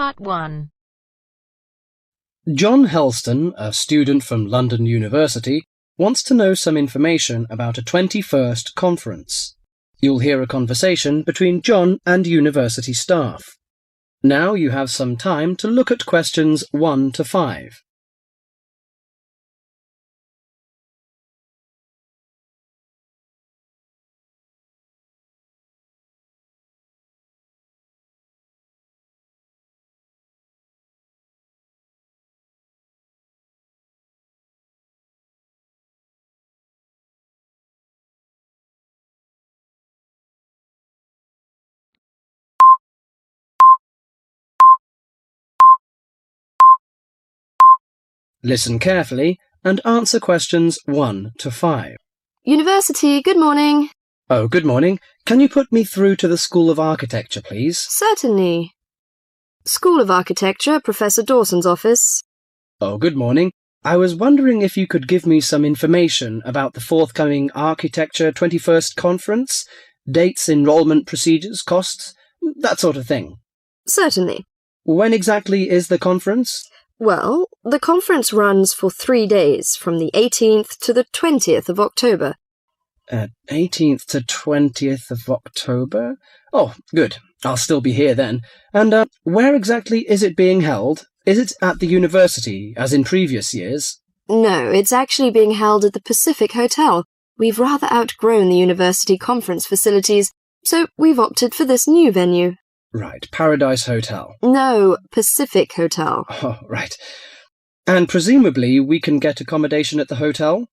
Part 1. John Helston, a student from London University, wants to know some information about a 21st conference. You'll hear a conversation between John and university staff. Now you have some time to look at questions 1 to 5. Listen carefully and answer questions 1 to 5. University, good morning. Oh, good morning. Can you put me through to the School of Architecture, please? Certainly. School of Architecture, Professor Dawson's office. Oh, good morning. I was wondering if you could give me some information about the forthcoming Architecture 21st Conference, dates, enrolment procedures, costs, that sort of thing. Certainly. When exactly is the conference? Well, the conference runs for 3 days, from the 18th to the 20th of October. 18th to 20th of October? Oh, good. I'll still be here then. And where exactly is it being held? Is it at the university, as in previous years? No, it's actually being held at the Pacific Hotel. We've rather outgrown the university conference facilities, so we've opted for this new venue. Right, Paradise Hotel. No, Pacific Hotel. Oh, right. And presumably we can get accommodation at the hotel?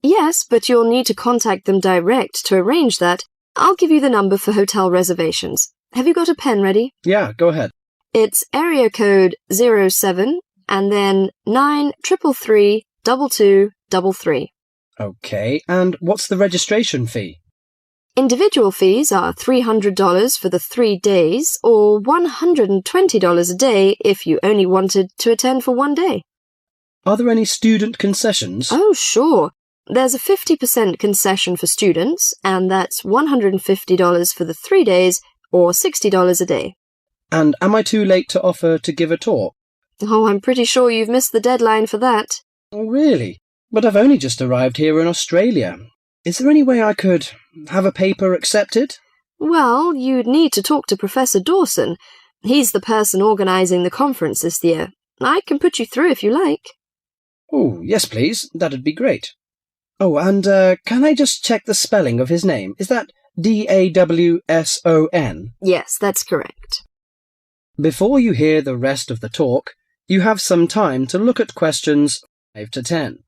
Yes, but you'll need to contact them direct to arrange that. I'll give you the number for hotel reservations. Have you got a pen ready? Yeah, go ahead. It's area code 07 and then 933 2233. Okay, and what's the registration fee? Individual fees are $300 for the 3 days or $120 a day if you only wanted to attend for 1 day. Are there any student concessions? Oh, sure. There's a 50% concession for students, and that's $150 for the 3 days or $60 a day. And am I too late to offer to give a talk? Oh, I'm pretty sure you've missed the deadline for that. Oh, really? But I've only just arrived here in Australia. Is there any way I could have a paper accepted? Well, you'd need to talk to Professor Dawson. He's the person organising the conference this year. I can put you through if you like. Oh, yes, please. That'd be great. Oh, and can I just check the spelling of his name? Is that Dawson? Yes, that's correct. Before you hear the rest of the talk, you have some time to look at questions 5 to 10.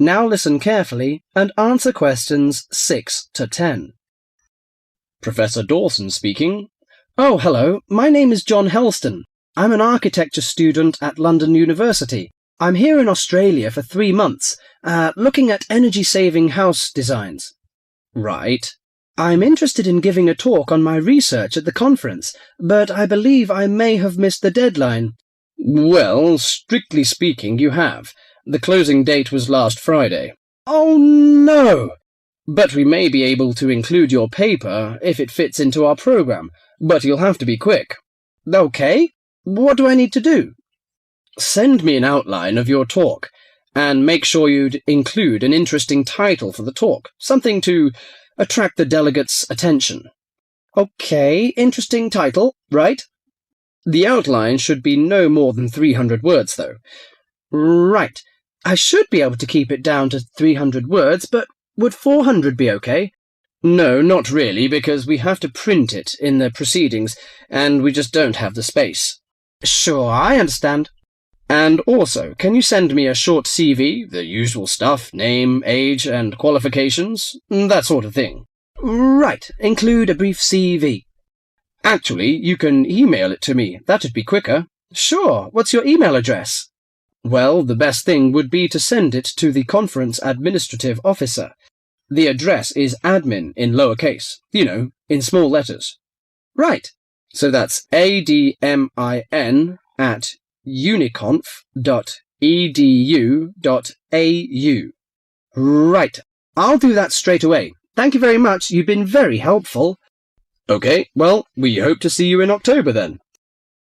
Now listen carefully and answer questions 6 to 10. Professor Dawson speaking. Oh, hello. My name is John Helston. I'm an architecture student at London University. I'm here in Australia for 3 months, looking at energy-saving house designs. Right. I'm interested in giving a talk on my research at the conference, but I believe I may have missed the deadline. Well, strictly speaking, you have. The closing date was last Friday. Oh, no! But we may be able to include your paper if it fits into our program, but you'll have to be quick. Okay, what do I need to do? Send me an outline of your talk, and make sure you'd include an interesting title for the talk, something to attract the delegates' attention. Okay, interesting title, right? The outline should be no more than 300 words, though. Right. I should be able to keep it down to 300 words, but would 400 be okay? No, not really, because we have to print it in the proceedings, and we just don't have the space. Sure, I understand. And also, can you send me a short CV, the usual stuff, name, age, and qualifications, that sort of thing? Right, include a brief CV. Actually, you can email it to me. That'd be quicker. Sure, what's your email address? Well, the best thing would be to send it to the conference administrative officer. The address is admin in lowercase, in small letters. Right, so that's admin@uniconf.edu.au. Right, I'll do that straight away. Thank you very much, you've been very helpful. Okay, well, we hope to see you in October then.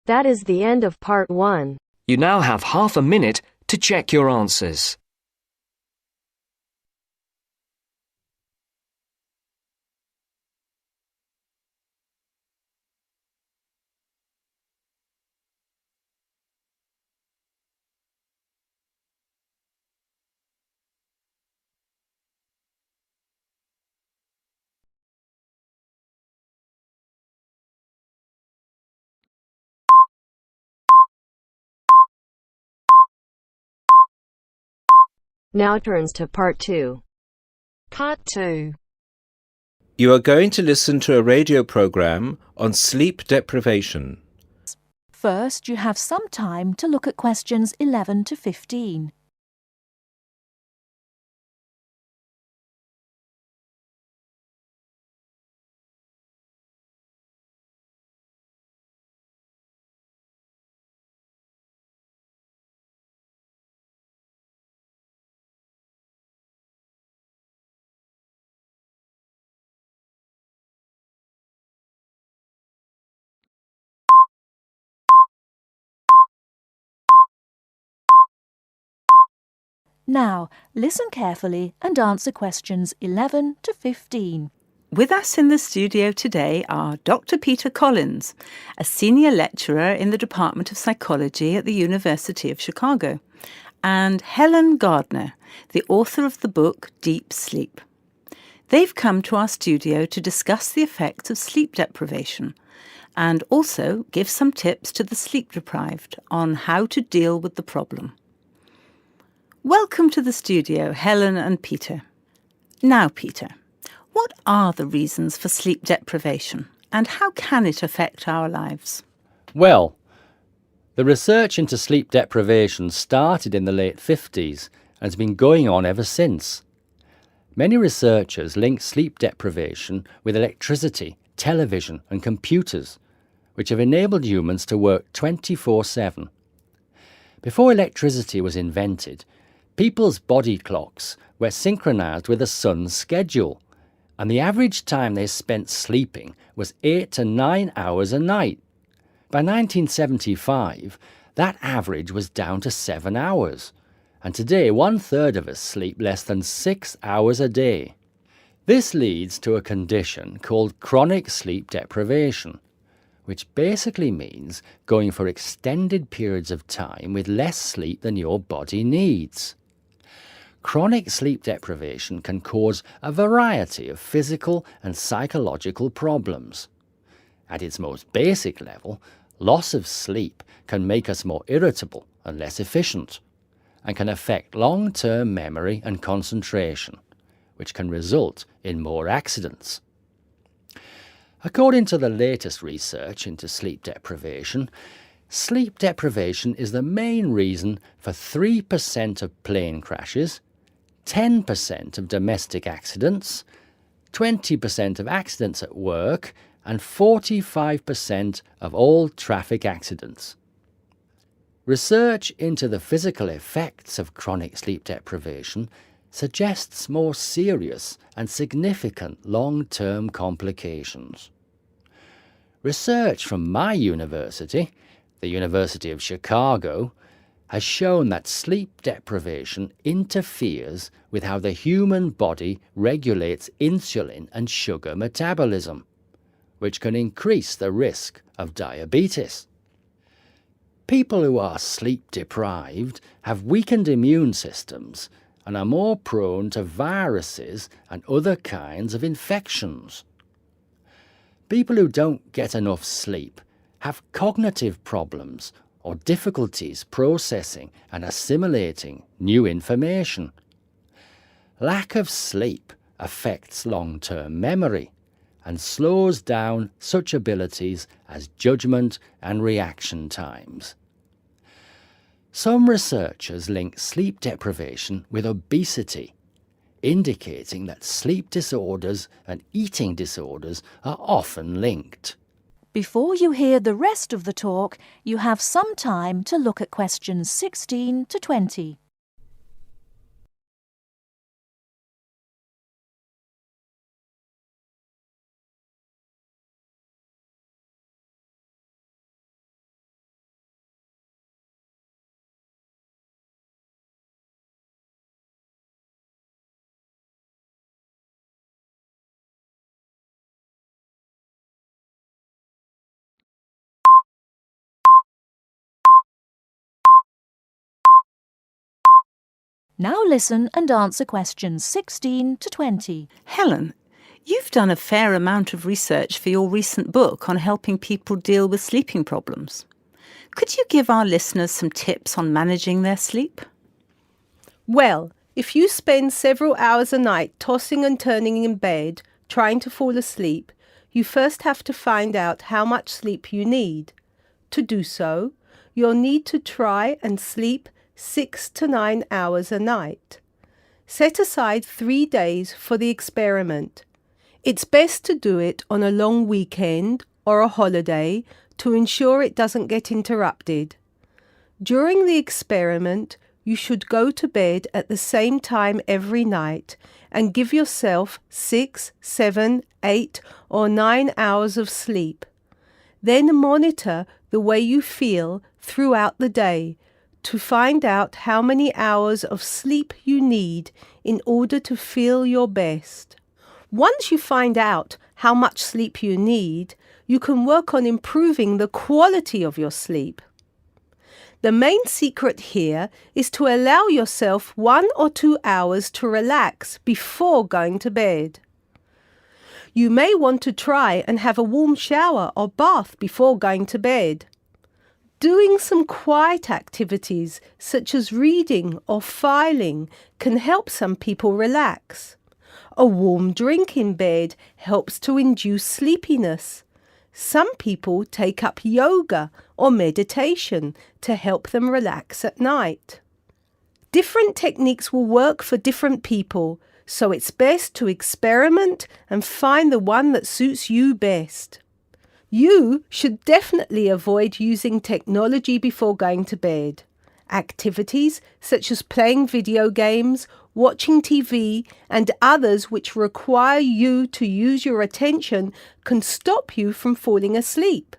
That is the end of part 1. You now have half a minute to check your answers. Now turns to part 2. Part 2. You are going to listen to a radio program on sleep deprivation. First, you have some time to look at questions 11 to 15. Now, listen carefully and answer questions 11 to 15. With us in the studio today are Dr. Peter Collins, a senior lecturer in the Department of Psychology at the University of Chicago, and Helen Gardner, the author of the book Deep Sleep. They've come to our studio to discuss the effects of sleep deprivation and also give some tips to the sleep deprived on how to deal with the problem. Welcome to the studio, Helen and Peter. Now, Peter, what are the reasons for sleep deprivation and how can it affect our lives? Well, the research into sleep deprivation started in the late 50s and has been going on ever since. Many researchers link sleep deprivation with electricity, television and computers, which have enabled humans to work 24/7. Before electricity was invented, people's body clocks were synchronized with the sun's schedule, and the average time they spent sleeping was 8 to 9 hours a night. By 1975, that average was down to 7 hours, and today 1/3 of us sleep less than 6 hours a day. This leads to a condition called chronic sleep deprivation, which basically means going for extended periods of time with less sleep than your body needs. Chronic sleep deprivation can cause a variety of physical and psychological problems. At its most basic level, loss of sleep can make us more irritable and less efficient, and can affect long-term memory and concentration, which can result in more accidents. According to the latest research into sleep deprivation is the main reason for 3% of plane crashes, 10% of domestic accidents, 20% of accidents at work, and 45% of all traffic accidents. Research into the physical effects of chronic sleep deprivation suggests more serious and significant long-term complications. Research from my university, the University of Chicago, has shown that sleep deprivation interferes with how the human body regulates insulin and sugar metabolism, which can increase the risk of diabetes. People who are sleep deprived have weakened immune systems and are more prone to viruses and other kinds of infections. People who don't get enough sleep have cognitive problems or difficulties processing and assimilating new information. Lack of sleep affects long-term memory and slows down such abilities as judgment and reaction times. Some researchers link sleep deprivation with obesity, indicating that sleep disorders and eating disorders are often linked. Before you hear the rest of the talk, you have some time to look at questions 16 to 20. Now listen and answer questions 16 to 20. Helen, you've done a fair amount of research for your recent book on helping people deal with sleeping problems. Could you give our listeners some tips on managing their sleep? Well, if you spend several hours a night tossing and turning in bed, trying to fall asleep, you first have to find out how much sleep you need. To do so, you'll need to try and sleep 6 to 9 hours a night. Set aside 3 days for the experiment. It's best to do it on a long weekend or a holiday to ensure it doesn't get interrupted. During the experiment, you should go to bed at the same time every night and give yourself 6, 7, 8 or 9 hours of sleep. Then monitor the way you feel throughout the day to find out how many hours of sleep you need in order to feel your best. Once you find out how much sleep you need, you can work on improving the quality of your sleep. The main secret here is to allow yourself 1 or 2 hours to relax before going to bed. You may want to try and have a warm shower or bath before going to bed. Doing some quiet activities such as reading or filing can help some people relax. A warm drink in bed helps to induce sleepiness. Some people take up yoga or meditation to help them relax at night. Different techniques will work for different people, so it's best to experiment and find the one that suits you best. You should definitely avoid using technology before going to bed. Activities such as playing video games, watching TV, and others which require you to use your attention can stop you from falling asleep.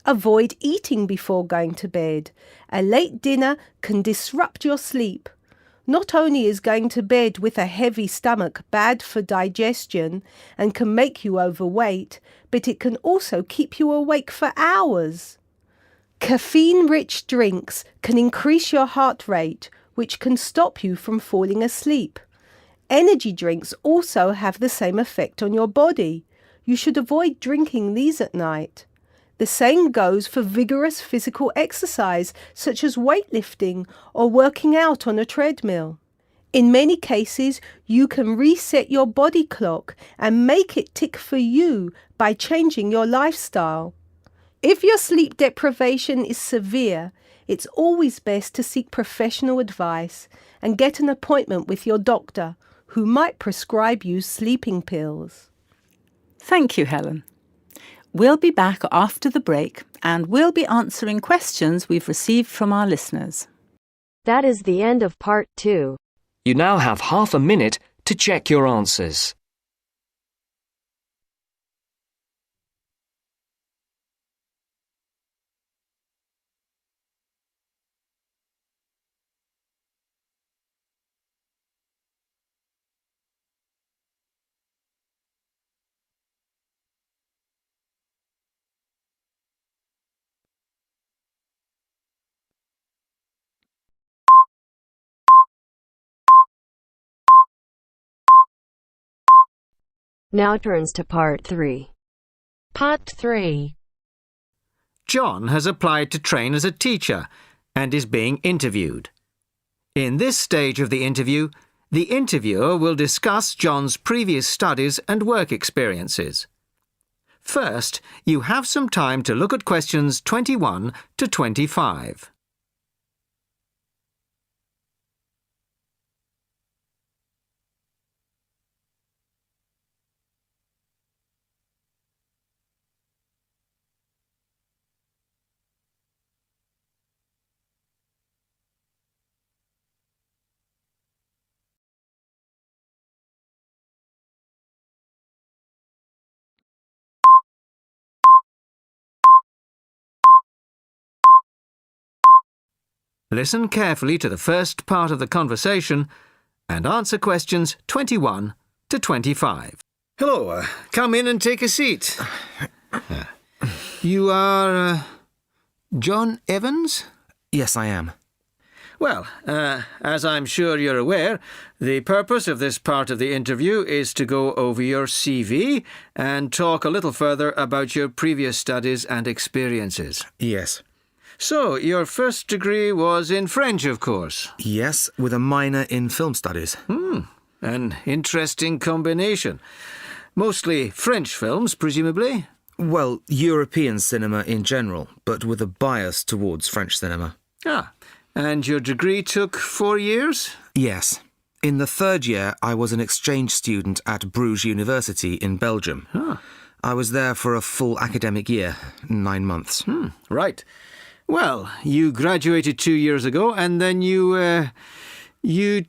Avoid eating before going to bed. A late dinner can disrupt your sleep. Not only is going to bed with a heavy stomach bad for digestion and can make you overweight, but it can also keep you awake for hours. Caffeine-rich drinks can increase your heart rate, which can stop you from falling asleep. Energy drinks also have the same effect on your body. You should avoid drinking these at night. The same goes for vigorous physical exercise such as weightlifting or working out on a treadmill. In many cases, you can reset your body clock and make it tick for you by changing your lifestyle. If your sleep deprivation is severe, it's always best to seek professional advice and get an appointment with your doctor, who might prescribe you sleeping pills. Thank you, Helen. We'll be back after the break and we'll be answering questions we've received from our listeners. That is the end of part 2. You now have half a minute to check your answers. Now turns to part 3. Part 3. John has applied to train as a teacher and is being interviewed. In this stage of the interviewer will discuss John's previous studies and work experiences. First, you have some time to look at questions 21 to 25. Listen carefully to the first part of the conversation and answer questions 21 to 25. Hello, come in and take a seat. You are John Evans? Yes, I am. Well, as I'm sure you're aware, the purpose of this part of the interview is to go over your CV and talk a little further about your previous studies and experiences. Yes. So, your first degree was in French, of course? Yes, with a minor in film studies. An interesting combination. Mostly French films, presumably? Well, European cinema in general, but with a bias towards French cinema. Ah, and your degree took 4 years? Yes. In the third year, I was an exchange student at Bruges University in Belgium. I was there for a full academic year, 9 months. Right. Well, you graduated 2 years ago, and then you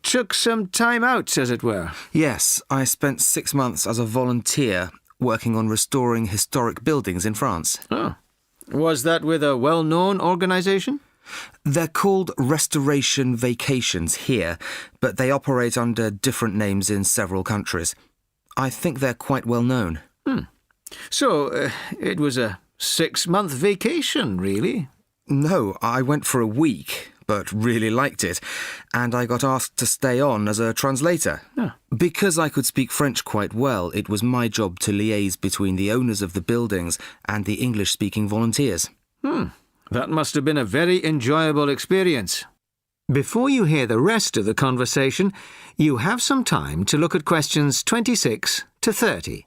took some time out, as it were. Yes, I spent 6 months as a volunteer working on restoring historic buildings in France. Oh. Was that with a well-known organisation? They're called Restoration Vacations here, but they operate under different names in several countries. I think they're quite well known. So, it was a 6-month vacation, really? No, I went for a week, but really liked it, and I got asked to stay on as a translator. Because I could speak French quite well, it was my job to liaise between the owners of the buildings and the English-speaking volunteers. That must have been a very enjoyable experience. Before you hear the rest of the conversation, you have some time to look at questions 26 to 30.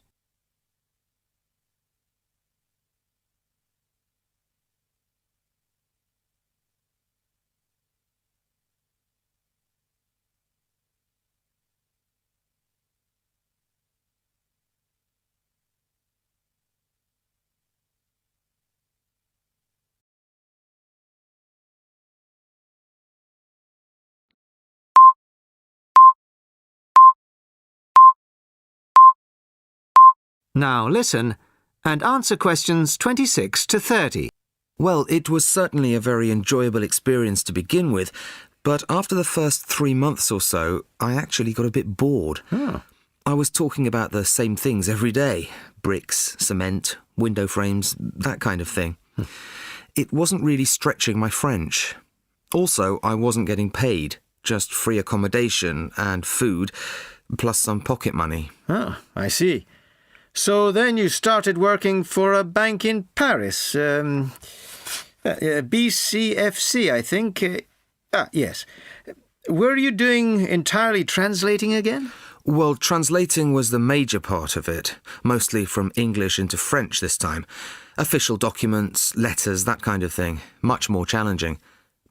Now listen and answer questions 26 to 30. Well, it was certainly a very enjoyable experience to begin with, but after the first 3 months or so, I actually got a bit bored. I was talking about the same things every day. Bricks, cement, window frames, that kind of thing. It wasn't really stretching my French. Also, I wasn't getting paid, just free accommodation and food, plus some pocket money. I see. So then you started working for a bank in Paris, BCFC, I think. Yes. Were you doing entirely translating again? Well, translating was the major part of it, mostly from English into French this time. Official documents, letters, that kind of thing. Much more challenging.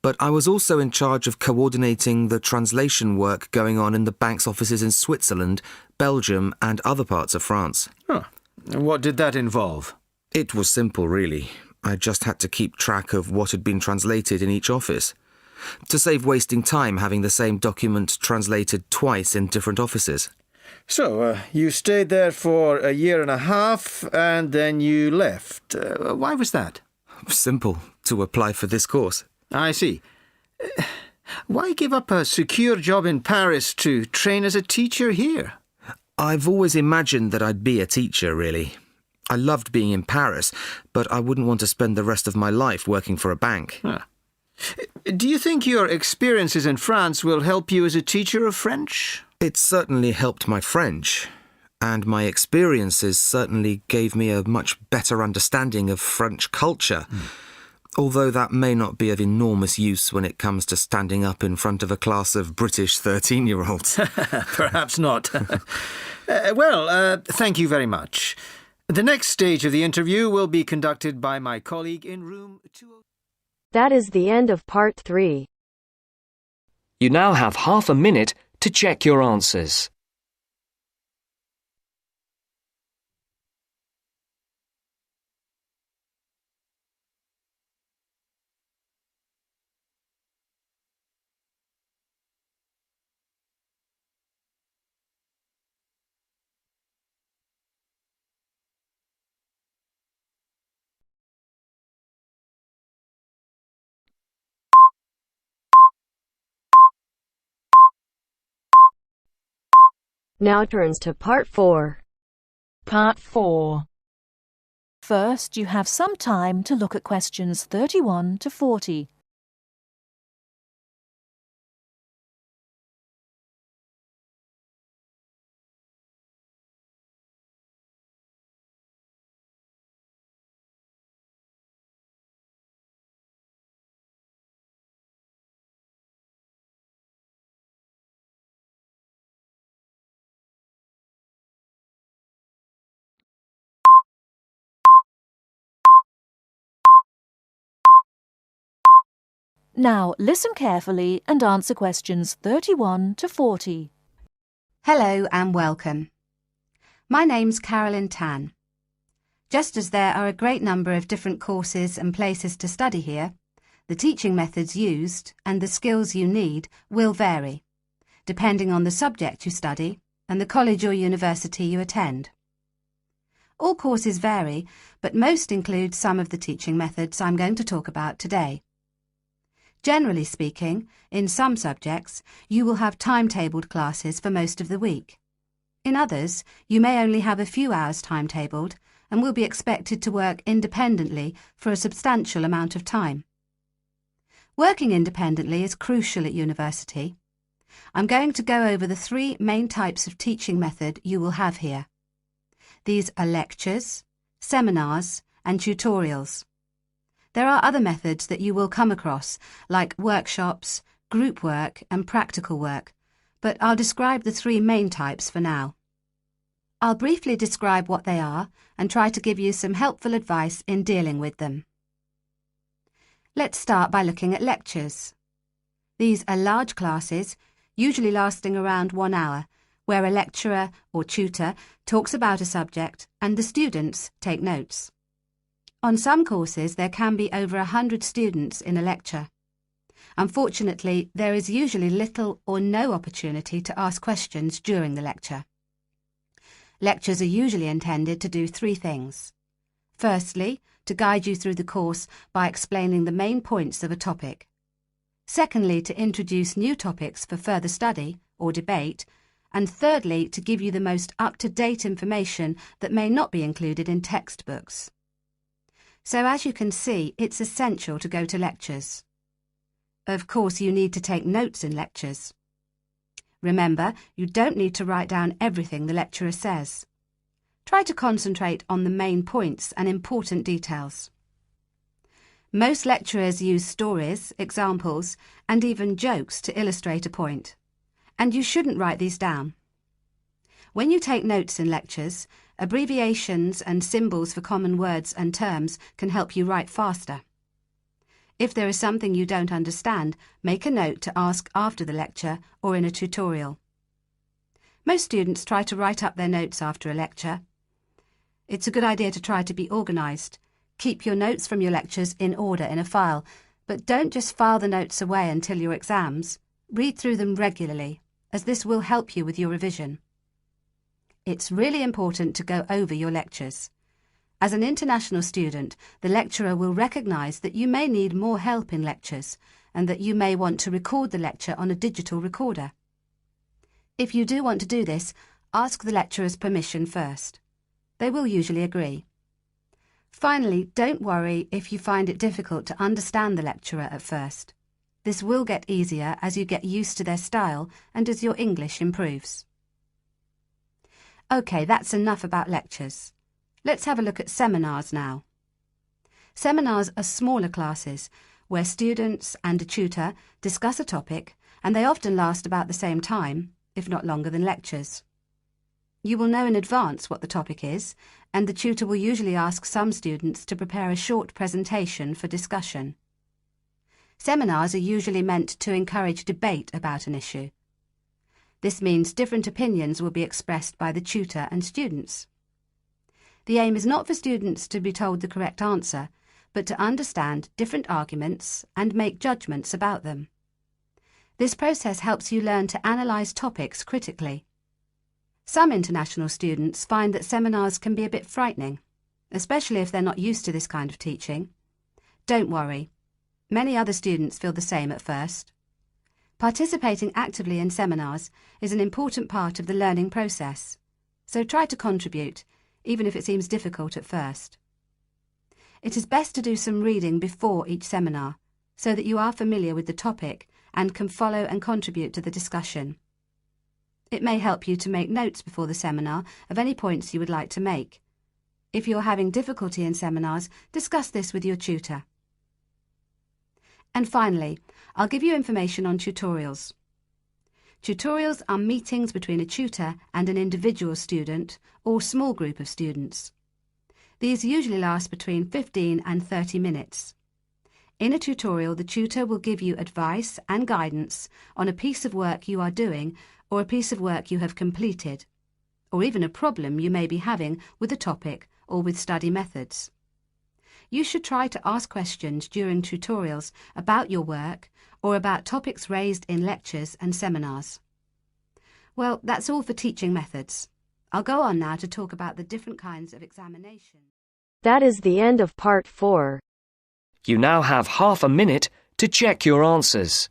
But I was also in charge of coordinating the translation work going on in the bank's offices in Switzerland, Belgium and other parts of France. What did that involve? It was simple, really. I just had to keep track of what had been translated in each office. To save wasting time having the same document translated twice in different offices. So, you stayed there for a year and a half and then you left. Why was that? Simple. To apply for this course. I see. Why give up a secure job in Paris to train as a teacher here? I've always imagined that I'd be a teacher, really. I loved being in Paris, but I wouldn't want to spend the rest of my life working for a bank. Do you think your experiences in France will help you as a teacher of French? It certainly helped my French, and my experiences certainly gave me a much better understanding of French culture. Although that may not be of enormous use when it comes to standing up in front of a class of British 13-year-olds. Perhaps not. Thank you very much. The next stage of the interview will be conducted by my colleague in room 2. That is the end of part 3. You now have half a minute to check your answers. Now turns to Part 4. Part 4. First, you have some time to look at questions 31 to 40. Now listen carefully and answer questions 31 to 40. Hello and welcome. My name's Carolyn Tan. Just as there are a great number of different courses and places to study here, the teaching methods used and the skills you need will vary, depending on the subject you study and the college or university you attend. All courses vary, but most include some of the teaching methods I'm going to talk about today. Generally speaking, in some subjects, you will have timetabled classes for most of the week. In others, you may only have a few hours timetabled and will be expected to work independently for a substantial amount of time. Working independently is crucial at university. I'm going to go over the 3 main types of teaching method you will have here. These are lectures, seminars, and tutorials. There are other methods that you will come across, like workshops, group work, and practical work, but I'll describe the 3 main types for now. I'll briefly describe what they are and try to give you some helpful advice in dealing with them. Let's start by looking at lectures. These are large classes, usually lasting around 1 hour, where a lecturer or tutor talks about a subject and the students take notes. On some courses, there can be over 100 students in a lecture. Unfortunately, there is usually little or no opportunity to ask questions during the lecture. Lectures are usually intended to do 3 things. Firstly, to guide you through the course by explaining the main points of a topic. Secondly, to introduce new topics for further study or debate. And thirdly, to give you the most up-to-date information that may not be included in textbooks. So as you can see, it's essential to go to lectures. Of course, you need to take notes in lectures. Remember, you don't need to write down everything the lecturer says. Try to concentrate on the main points and important details. Most lecturers use stories, examples, and even jokes to illustrate a point. And you shouldn't write these down. When you take notes in lectures, abbreviations and symbols for common words and terms can help you write faster. If there is something you don't understand, make a note to ask after the lecture or in a tutorial. Most students try to write up their notes after a lecture. It's a good idea to try to be organised. Keep your notes from your lectures in order in a file, but don't just file the notes away until your exams. Read through them regularly, as this will help you with your revision. It's really important to go over your lectures. As an international student, the lecturer will recognise that you may need more help in lectures and that you may want to record the lecture on a digital recorder. If you do want to do this, ask the lecturer's permission first. They will usually agree. Finally, don't worry if you find it difficult to understand the lecturer at first. This will get easier as you get used to their style and as your English improves. OK, that's enough about lectures. Let's have a look at seminars now. Seminars are smaller classes where students and a tutor discuss a topic, and they often last about the same time, if not longer than lectures. You will know in advance what the topic is, and the tutor will usually ask some students to prepare a short presentation for discussion. Seminars are usually meant to encourage debate about an issue. This means different opinions will be expressed by the tutor and students. The aim is not for students to be told the correct answer, but to understand different arguments and make judgments about them. This process helps you learn to analyse topics critically. Some international students find that seminars can be a bit frightening, especially if they're not used to this kind of teaching. Don't worry. Many other students feel the same at first. Participating actively in seminars is an important part of the learning process, so try to contribute, even if it seems difficult at first. It is best to do some reading before each seminar, so that you are familiar with the topic and can follow and contribute to the discussion. It may help you to make notes before the seminar of any points you would like to make. If you're having difficulty in seminars, discuss this with your tutor. And finally, I'll give you information on tutorials. Tutorials are meetings between a tutor and an individual student or small group of students. These usually last between 15 and 30 minutes. In a tutorial, the tutor will give you advice and guidance on a piece of work you are doing or a piece of work you have completed, or even a problem you may be having with a topic or with study methods. You should try to ask questions during tutorials about your work or about topics raised in lectures and seminars. Well, that's all for teaching methods. I'll go on now to talk about the different kinds of examination. That is the end of part 4. You now have half a minute to check your answers.